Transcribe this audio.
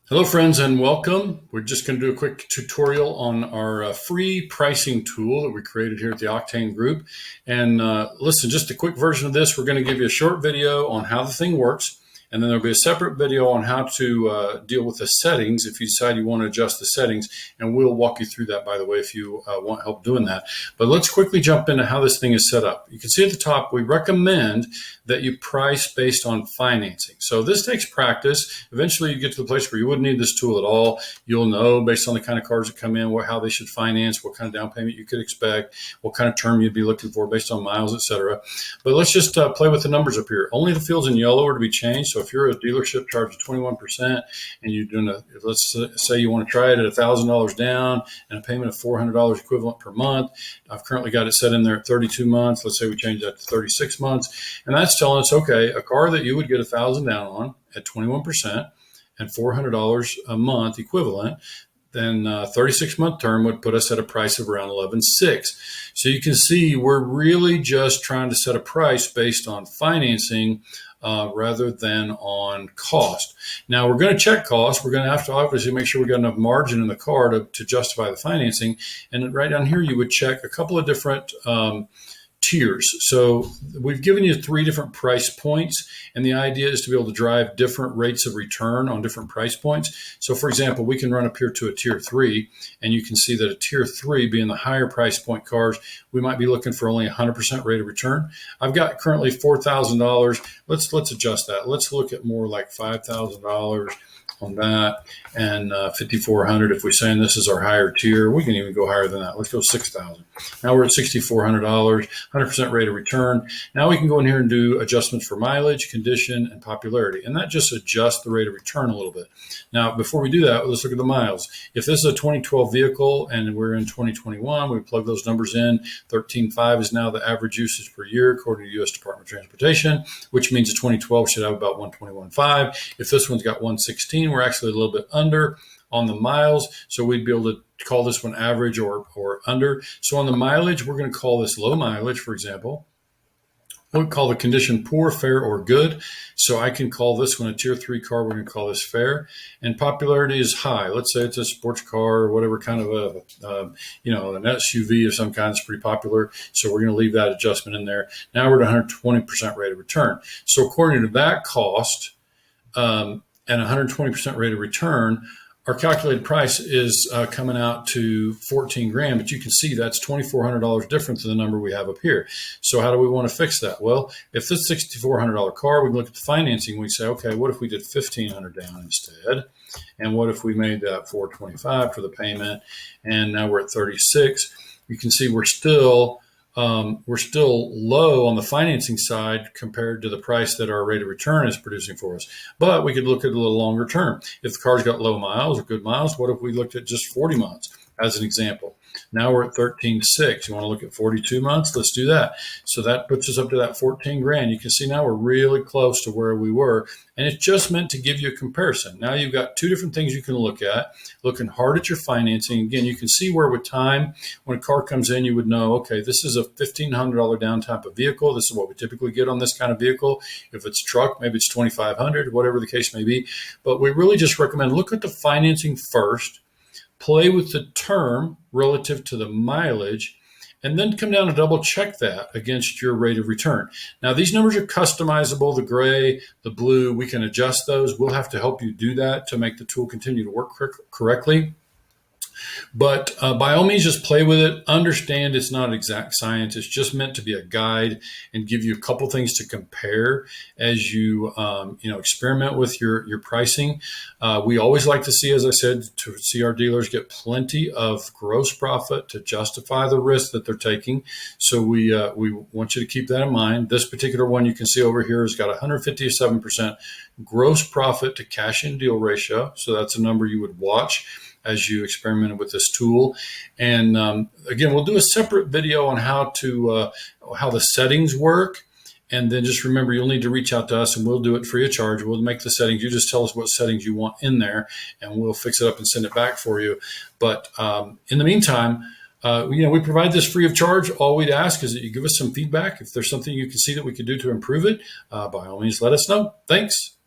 Hello friends and welcome. We're just going to do a quick tutorial on our free pricing tool that we created here at the Octane group. And listen, just a quick version of this. We're going to give you a short video on how the thing works. And then there'll be a separate video on how to deal with the settings if you decide you want to adjust the settings. And we'll walk you through that, by the way, if you want help doing that. But let's quickly jump into how this thing is set up. You can see at the top, we recommend that you price based on financing. So this takes practice. Eventually you get to the place where you wouldn't need this tool at all. You'll know based on the kind of cars that come in, how they should finance, what kind of down payment you could expect, what kind of term you'd be looking for based on miles, etc. But let's just play with the numbers up here. Only the fields in yellow are to be changed. So if you're a dealership charging 21% and you're doing let's say you want to try it at $1,000 down and a payment of $400 equivalent per month. I've currently got it set in there at 32 months. Let's say we change that to 36 months. And that's telling us, okay, a car that you would get $1,000 down on at 21% and $400 a month equivalent, then 36-month term would put us at a price of around $11,600. So you can see we're really just trying to set a price based on financing rather than on cost. Now we're going to check cost. We're going to have to obviously make sure we got enough margin in the car to justify the financing. And right down here, you would check a couple of different tiers. So we've given you 3 different price points, and the idea is to be able to drive different rates of return on different price points. So for example, we can run up here to a tier 3, and you can see that a tier 3 being the higher price point cars, we might be looking for only 100% rate of return. I've got currently $4,000. Let's adjust that. Let's look at more like $5,000 on that, and 5,400. If we're saying this is our higher tier, we can even go higher than that. Let's go 6,000. Now we're at $6,400, 100% rate of return. Now we can go in here and do adjustments for mileage, condition, and popularity, and that just adjusts the rate of return a little bit. Now, before we do that, let's look at the miles. If this is a 2012 vehicle and we're in 2021, we plug those numbers in. 13.5 is now the average usage per year according to U.S. Department of Transportation, which means a 2012 should have about 121.5. If this one's got 116, we're actually a little bit under on the miles, so we'd be able to call this one average or under. So on the mileage, we're going to call this low mileage, for example. We'll call the condition poor, fair, or good. So I can call this one a tier 3 car. We're going to call this fair. And popularity is high. Let's say it's a sports car or whatever kind of an SUV of some kind that's pretty popular. So we're going to leave that adjustment in there. Now we're at 120% rate of return. So according to that cost and 120% rate of return, our calculated price is coming out to 14 grand, but you can see that's $2,400 different than the number we have up here. So how do we want to fix that? Well, if this $6,400 car, we can look at the financing. We say, okay, what if we did $1,500 down instead? And what if we made that $425 for the payment? And now we're at 36. You can see we're still low on the financing side compared to the price that our rate of return is producing for us. But we could look at a little longer term. If the car's got low miles or good miles, what if we looked at just 40 months as an example? Now we're at 13.6. You want to look at 42 months? Let's do that. So that puts us up to that 14 grand. You can see now we're really close to where we were. And it's just meant to give you a comparison. Now you've got 2 different things you can look at. Looking hard at your financing. Again, you can see where with time, when a car comes in, you would know, okay, this is a $1,500 down type of vehicle. This is what we typically get on this kind of vehicle. If it's truck, maybe it's $2,500, whatever the case may be. But we really just recommend look at the financing first. Play with the term relative to the mileage, and then come down and double check that against your rate of return. Now, these numbers are customizable, the gray, the blue, we can adjust those. We'll have to help you do that to make the tool continue to work correctly. But by all means, just play with it. Understand it's not exact science. It's just meant to be a guide and give you a couple things to compare as you experiment with your pricing. We always like to see, as I said, to see our dealers get plenty of gross profit to justify the risk that they're taking. So we want you to keep that in mind. This particular one you can see over here has got 157% gross profit to cash in deal ratio. So that's a number you would watch as you experimented with this tool. And again, we'll do a separate video on how the settings work. And then just remember, you'll need to reach out to us and we'll do it free of charge. We'll make the settings. You just tell us what settings you want in there and we'll fix it up and send it back for you. But in the meantime, we provide this free of charge. All we'd ask is that you give us some feedback. If there's something you can see that we could do to improve it, by all means, let us know. Thanks.